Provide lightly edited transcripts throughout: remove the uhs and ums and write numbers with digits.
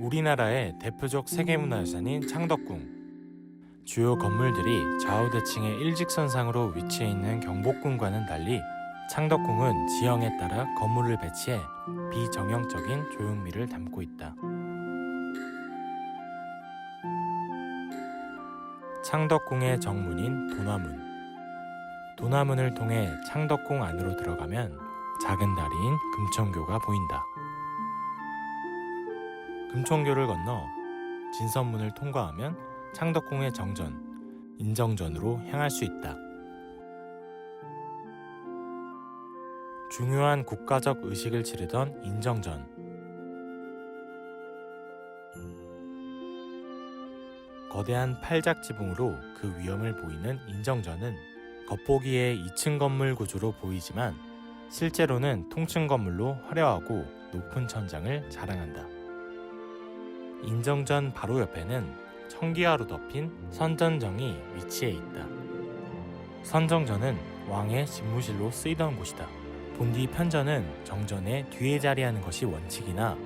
우리나라의 대표적 세계문화유산인 창덕궁. 주요 건물들이 좌우대칭의 일직선상으로 위치해 있는 경복궁과는 달리 창덕궁은 지형에 따라 건물을 배치해 비정형적인 조형미를 담고 있다. 창덕궁의 정문인 도나문. 도나문을 통해 창덕궁 안으로 들어가면 작은 다리인 금천교가 보인다. 금천교를 건너 진선문을 통과하면 창덕궁의 정전, 인정전으로 향할 수 있다. 중요한 국가적 의식을 치르던 인정전. 거대한 팔작지붕으로 그 위엄을 보이는 인정전은 겉보기에 2층 건물 구조로 보이지만 실제로는 통층 건물로 화려하고 높은 천장을 자랑한다. 인정전 바로 옆에는 청기화로 덮인 선전정이 위치해 있다. 선정전은 왕의 집무실로 쓰이던 곳이다. 본디 편전은 정전의 뒤에 자리하는 것이 원칙이나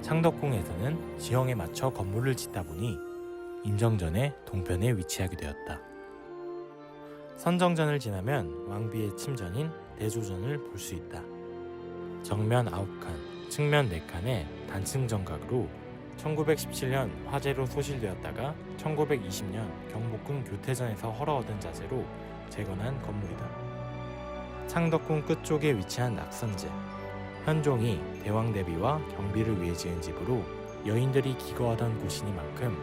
창덕궁에서는 지형에 맞춰 건물을 짓다 보니 인정전의 동편에 위치하게 되었다. 선정전을 지나면 왕비의 침전인 대조전을 볼 수 있다. 정면 9칸, 측면 4칸의 단층 정각으로 1917년 화재로 소실되었다가 1920년 경복궁 교태전에서 헐어얻은 자재로 재건한 건물이다. 창덕궁 끝쪽에 위치한 낙선제. 현종이 대왕대비와 경비를 위해 지은 집으로 여인들이 기거하던 곳이니만큼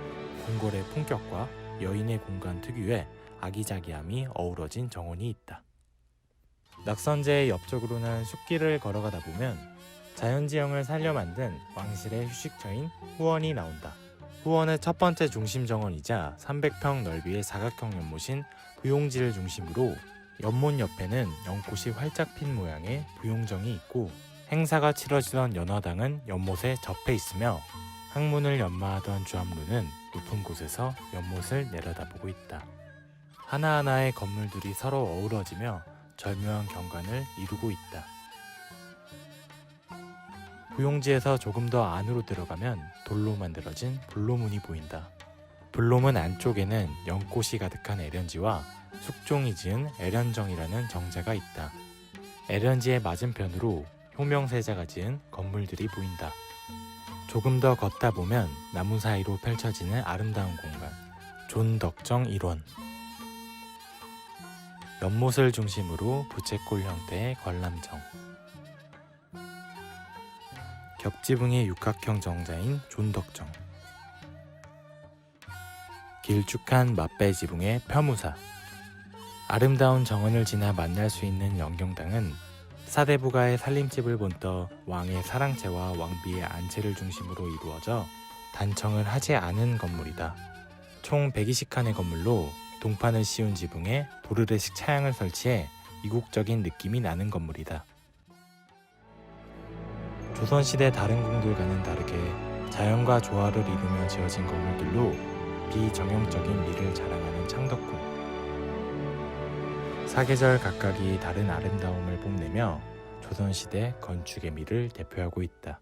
궁궐의 품격과 여인의 공간 특유의 아기자기함이 어우러진 정원이 있다. 낙선제의 옆쪽으로는 숲길을 걸어가다 보면 자연지형을 살려 만든 왕실의 휴식처인 후원이 나온다. 후원의 첫 번째 중심 정원이자 300평 넓이의 사각형 연못인 부용지를 중심으로 연못 옆에는 연꽃이 활짝 핀 모양의 부용정이 있고 행사가 치러지던 연화당은 연못에 접해 있으며 항문을 연마하던 주암루는 높은 곳에서 연못을 내려다보고 있다. 하나하나의 건물들이 서로 어우러지며 절묘한 경관을 이루고 있다. 부용지에서 조금 더 안으로 들어가면 돌로 만들어진 불로문이 보인다. 불로문 안쪽에는 연꽃이 가득한 애련지와 숙종이 지은 애련정이라는 정자가 있다. 애련지의 맞은편으로 효명세자가 지은 건물들이 보인다. 조금 더 걷다 보면 나무 사이로 펼쳐지는 아름다운 공간, 존덕정 일원. 연못을 중심으로 부채꼴 형태의 관람정. 겹지붕의 육각형 정자인 존덕정. 길쭉한 맞배지붕의 펴무사. 아름다운 정원을 지나 만날 수 있는 영경당은 사대부가의 살림집을 본떠 왕의 사랑채와 왕비의 안채를 중심으로 이루어져 단청을 하지 않은 건물이다. 총 120칸의 건물로 동판을 씌운 지붕에 도르래식 차양을 설치해 이국적인 느낌이 나는 건물이다. 조선시대 다른 궁들과는 다르게 자연과 조화를 이루며 지어진 건물들로 비정형적인 미를 자랑하는 창덕궁. 사계절 각각이 다른 아름다움을 뽐내며 조선시대 건축의 미를 대표하고 있다.